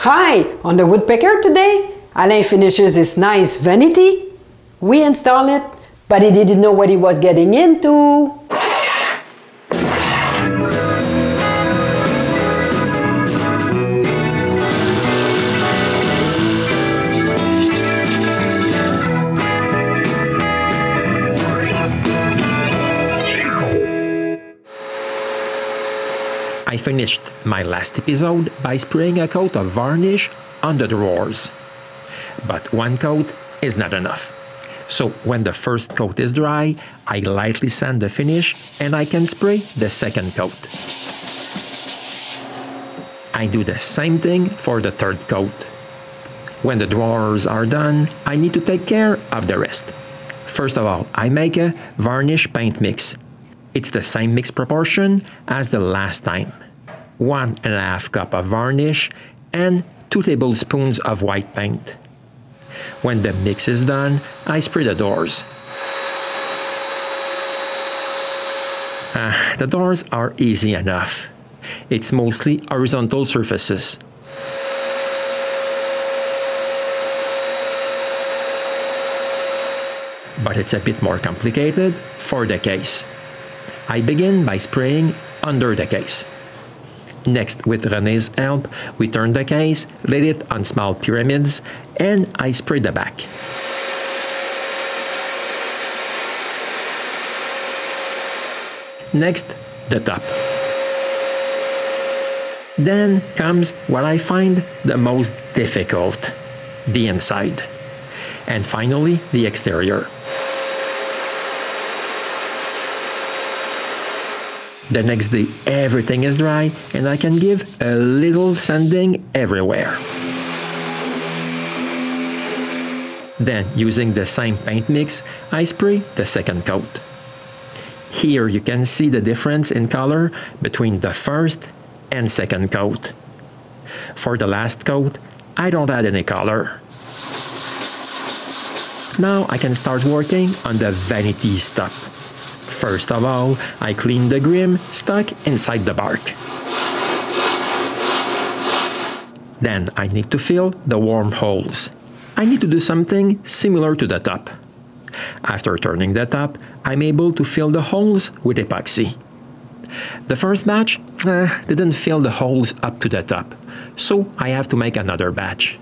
Hi! On the Woodpecker today, Alain finishes his nice Vanity. We install it, but he didn't know what he was getting into. I finished my last episode by spraying a coat of varnish on the drawers. But one coat is not enough. So when the first coat is dry, I lightly sand the finish and I can spray the second coat. I do the same thing for the third coat. When the drawers are done, I need to take care of the rest. First of all, I make a varnish paint mix. It's the same mix proportion as the last time. 1.5 cups of varnish and 2 tablespoons of white paint. When the mix is done, I spray the doors. The doors are easy enough. It's mostly horizontal surfaces. But it's a bit more complicated for the case. I begin by spraying under the case. Next, with René's help, we turn the case, lay it on small pyramids, and I spray the back. Next, the top. Then comes what I find the most difficult, the inside. And finally, the exterior. The next day, everything is dry and I can give a little sanding everywhere. Then, using the same paint mix, I spray the second coat. Here you can see the difference in color between the first and second coat. For the last coat, I don't add any color. Now I can start working on the vanity stuff. First of all, I clean the grim stuck inside the bark. Then I need to fill the warm holes. I need to do something similar to the top. After turning the top, I'm able to fill the holes with epoxy. The first batch didn't fill the holes up to the top, so I have to make another batch.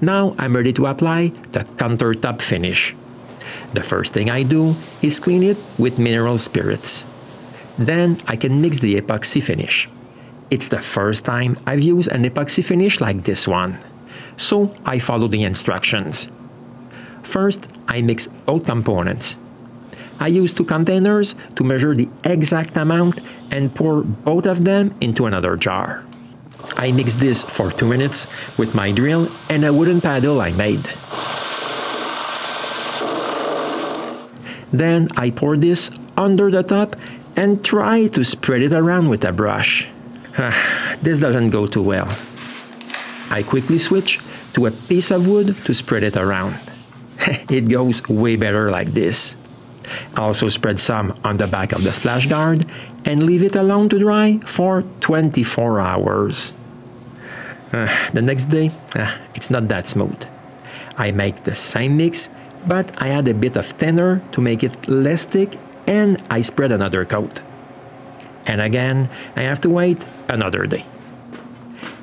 Now I'm ready to apply the countertop finish. The first thing I do is clean it with mineral spirits. Then I can mix the epoxy finish. It's the first time I've used an epoxy finish like this one, so I follow the instructions. First, I mix both components. I use 2 containers to measure the exact amount and pour both of them into another jar. I mix this for 2 minutes with my drill and a wooden paddle I made. Then I pour this under the top and try to spread it around with a brush. This doesn't go too well. I quickly switch to a piece of wood to spread it around. It goes way better like this. I also spread some on the back of the splash guard and leave it alone to dry for 24 hours. The next day, it's not that smooth. I make the same mix, but I add a bit of thinner to make it less thick and I spread another coat. And again, I have to wait another day.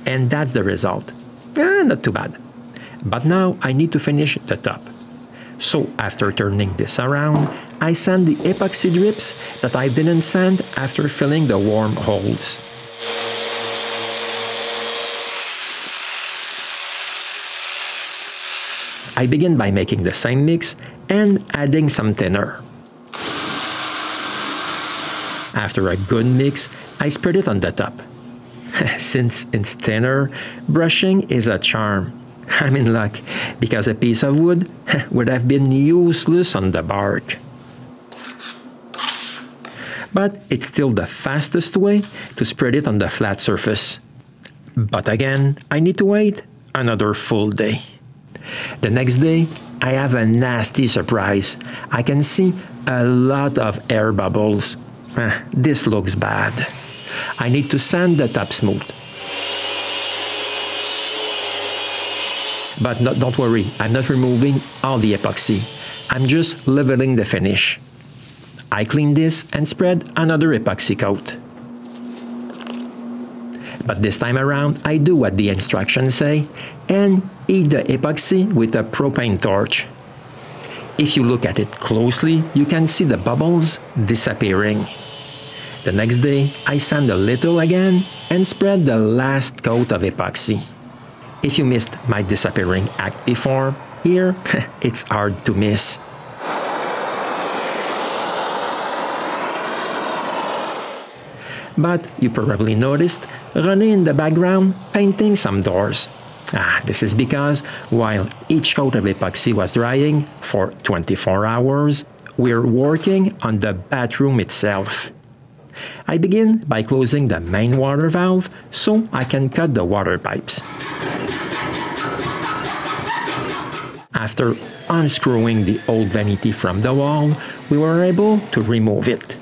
And that's the result. Not too bad. But now I need to finish the top. So after turning this around, I sand the epoxy drips that I didn't sand after filling the warm holes. I begin by making the same mix and adding some thinner. After a good mix, I spread it on the top. Since it's thinner, brushing is a charm. I'm in luck because a piece of wood would have been useless on the bark. But it's still the fastest way to spread it on the flat surface. But again, I need to wait another full day. The next day, I have a nasty surprise. I can see a lot of air bubbles. This looks bad. I need to sand the top smooth. But don't worry, I'm not removing all the epoxy. I'm just leveling the finish. I clean this and spread another epoxy coat. But this time around, I do what the instructions say and heat the epoxy with a propane torch. If you look at it closely, you can see the bubbles disappearing. The next day, I sand a little again and spread the last coat of epoxy. If you missed my disappearing act before, here, it's hard to miss. But you probably noticed René in the background painting some doors. This is because while each coat of epoxy was drying for 24 hours, we're working on the bathroom itself. I begin by closing the main water valve so I can cut the water pipes. After unscrewing the old vanity from the wall, we were able to remove it.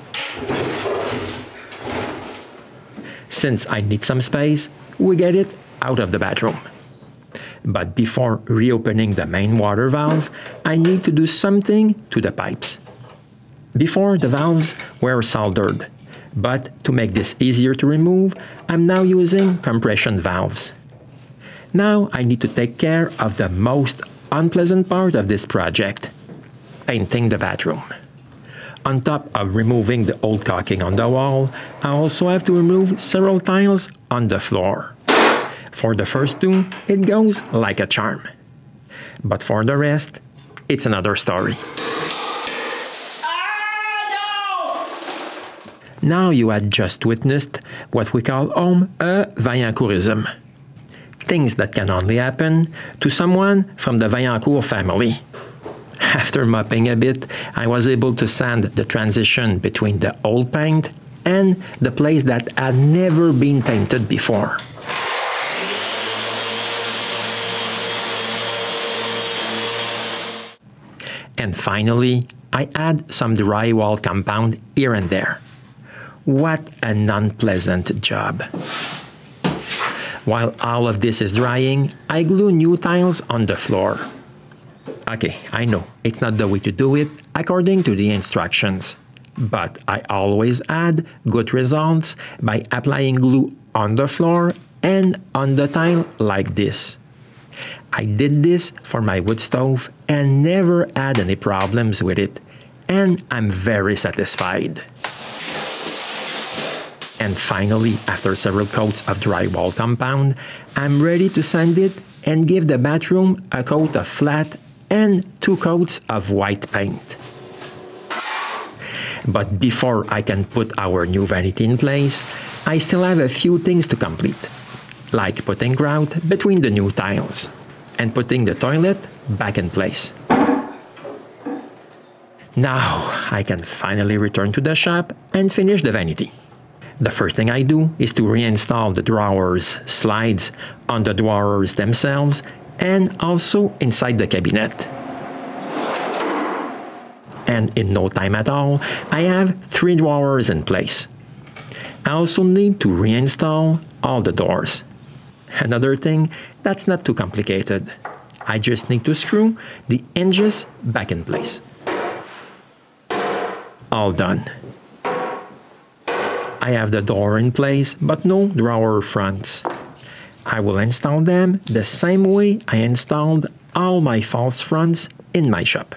Since I need some space, we get it out of the bathroom. But before reopening the main water valve, I need to do something to the pipes. Before, the valves were soldered, but to make this easier to remove, I'm now using compression valves. Now I need to take care of the most unpleasant part of this project, painting the bathroom. On top of removing the old caulking on the wall, I also have to remove several tiles on the floor. For the first two, it goes like a charm. But for the rest, it's another story. Now you had just witnessed what we call a Vaillancourtism. Things that can only happen to someone from the Vaillancourt family. After mopping a bit, I was able to sand the transition between the old paint and the place that had never been painted before. And finally, I add some drywall compound here and there. What an unpleasant job. While all of this is drying, I glue new tiles on the floor. Okay, I know, it's not the way to do it according to the instructions. But I always add good results by applying glue on the floor and on the tile like this. I did this for my wood stove and never had any problems with it, and I'm very satisfied. And finally, after several coats of drywall compound, I'm ready to sand it and give the bathroom a coat of flat and 2 coats of white paint. But before I can put our new vanity in place, I still have a few things to complete, like putting grout between the new tiles and putting the toilet back in place. Now I can finally return to the shop and finish the vanity. The first thing I do is to reinstall the drawers slides on the drawers themselves and also inside the cabinet. And in no time at all, I have 3 drawers in place. I also need to reinstall all the doors. Another thing that's not too complicated. I just need to screw the hinges back in place. All done. I have the door in place, but no drawer fronts. I will install them the same way I installed all my false fronts in my shop.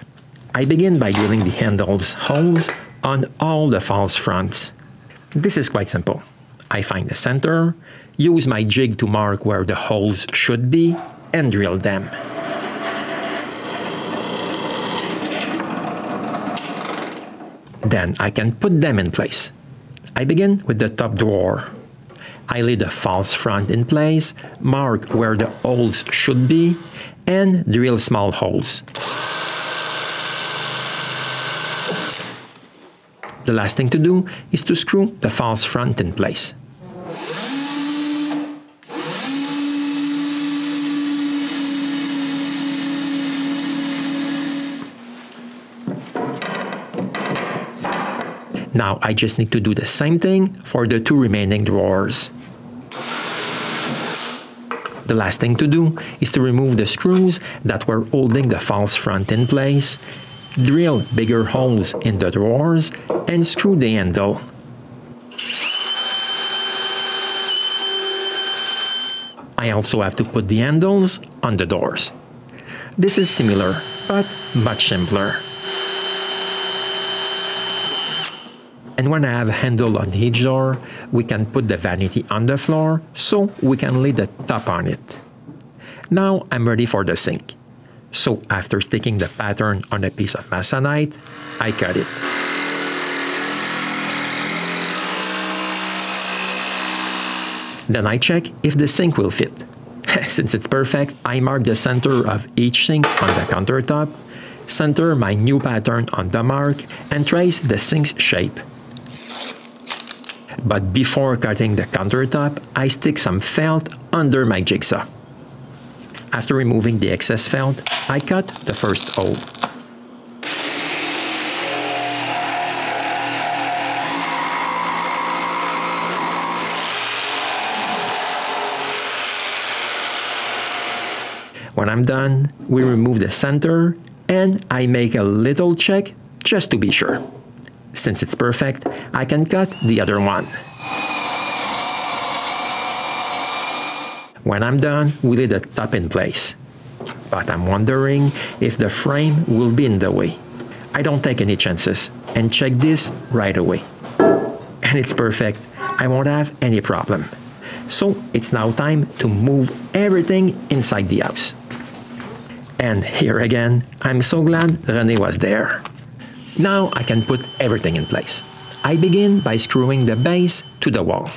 I begin by drilling the handles holes on all the false fronts. This is quite simple. I find the center, use my jig to mark where the holes should be, and drill them. Then I can put them in place. I begin with the top drawer. I lay the false front in place, mark where the holes should be, and drill small holes. The last thing to do is to screw the false front in place. Now I just need to do the same thing for the 2 remaining drawers. The last thing to do is to remove the screws that were holding the false front in place, drill bigger holes in the drawers, and screw the handle. I also have to put the handles on the doors. This is similar, but much simpler. And when I have a handle on each door, we can put the vanity on the floor so we can lay the top on it. Now I'm ready for the sink. So after sticking the pattern on a piece of masonite, I cut it. Then I check if the sink will fit. Since it's perfect, I mark the center of each sink on the countertop, center my new pattern on the mark, and trace the sink's shape. But before cutting the countertop, I stick some felt under my jigsaw. After removing the excess felt, I cut the first hole. When I'm done, we remove the center and I make a little check just to be sure. Since it's perfect, I can cut the other one. When I'm done, we lay the top in place. But I'm wondering if the frame will be in the way. I don't take any chances and check this right away. And it's perfect. I won't have any problem. So it's now time to move everything inside the house. And here again, I'm so glad René was there. Now I can put everything in place. I begin by screwing the base to the wall.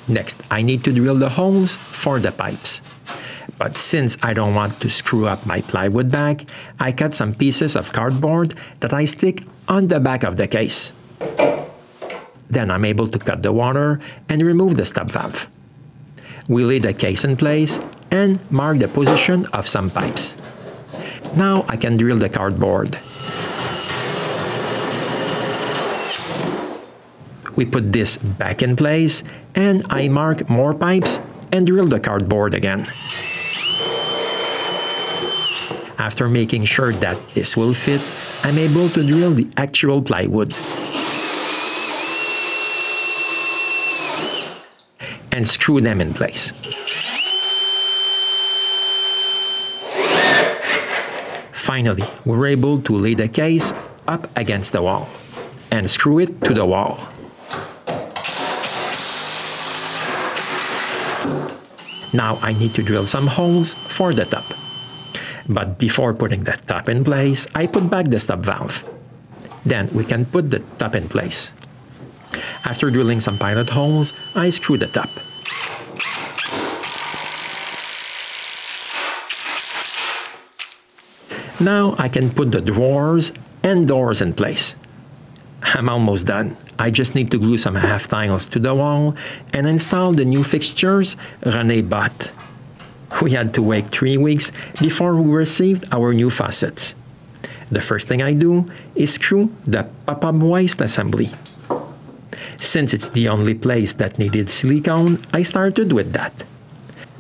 Next, I need to drill the holes for the pipes. But since I don't want to screw up my plywood back, I cut some pieces of cardboard that I stick on the back of the case. Then I'm able to cut the water and remove the stop valve. We lay the case in place and mark the position of some pipes. Now I can drill the cardboard. We put this back in place and I mark more pipes and drill the cardboard again. After making sure that this will fit, I'm able to drill the actual plywood. And screw them in place. Finally, we're able to lay the case up against the wall and screw it to the wall. Now I need to drill some holes for the top. But before putting the top in place, I put back the stop valve. Then we can put the top in place. After drilling some pilot holes, I screw the top. Now I can put the drawers and doors in place. I'm almost done. I just need to glue some half tiles to the wall and install the new fixtures René bought. We had to wait 3 weeks before we received our new faucets. The first thing I do is screw the pop-up waste assembly. Since it's the only place that needed silicone, I started with that.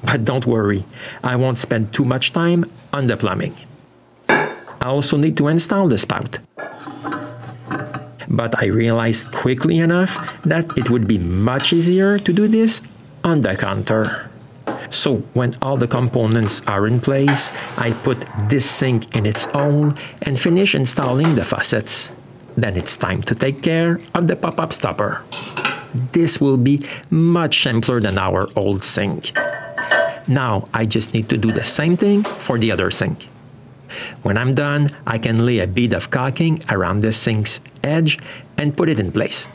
But don't worry, I won't spend too much time on the plumbing. I also need to install the spout. But I realized quickly enough that it would be much easier to do this on the counter. So when all the components are in place, I put this sink in its hole and finish installing the faucets. Then it's time to take care of the pop-up stopper. This will be much simpler than our old sink. Now I just need to do the same thing for the other sink. When I'm done, I can lay a bead of caulking around the sink's edge and put it in place.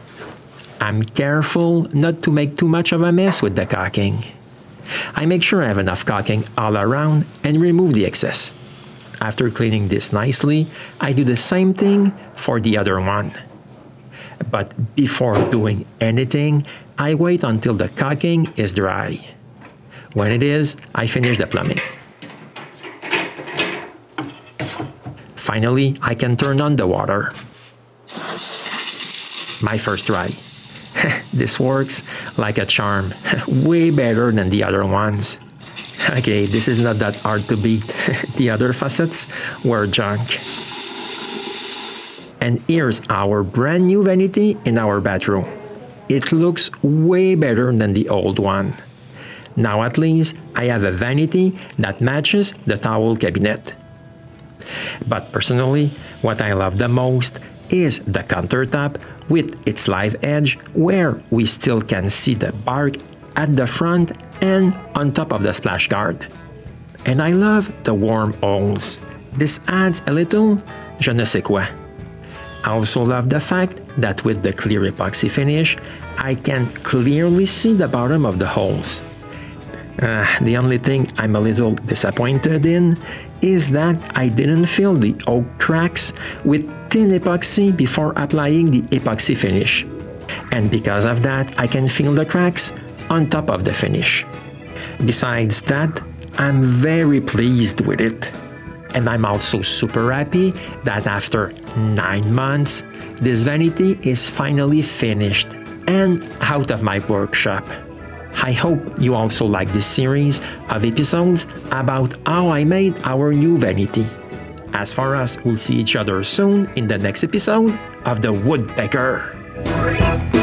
I'm careful not to make too much of a mess with the caulking. I make sure I have enough caulking all around and remove the excess. After cleaning this nicely, I do the same thing for the other one. But before doing anything, I wait until the caulking is dry. When it is, I finish the plumbing. Finally, I can turn on the water. my first try. This works like a charm, way better than the other ones. Okay, this is not that hard to beat. The other facets were junk. And here's our brand new vanity in our bathroom. It looks way better than the old one. Now at least I have a vanity that matches the towel cabinet. But personally, what I love the most is the countertop with its live edge where we still can see the bark at the front and on top of the splash guard. And I love the warm holes. This adds a little je ne sais quoi. I also love the fact that with the clear epoxy finish, I can clearly see the bottom of the holes. The only thing I'm a little disappointed in is that I didn't fill the oak cracks with thin epoxy before applying the epoxy finish. And because of that, I can feel the cracks on top of the finish. Besides that, I'm very pleased with it. And I'm also super happy that after 9 months, this vanity is finally finished and out of my workshop. I hope you also like this series of episodes about how I made our new vanity. As far as we'll see each other soon in the next episode of the Woodpecker.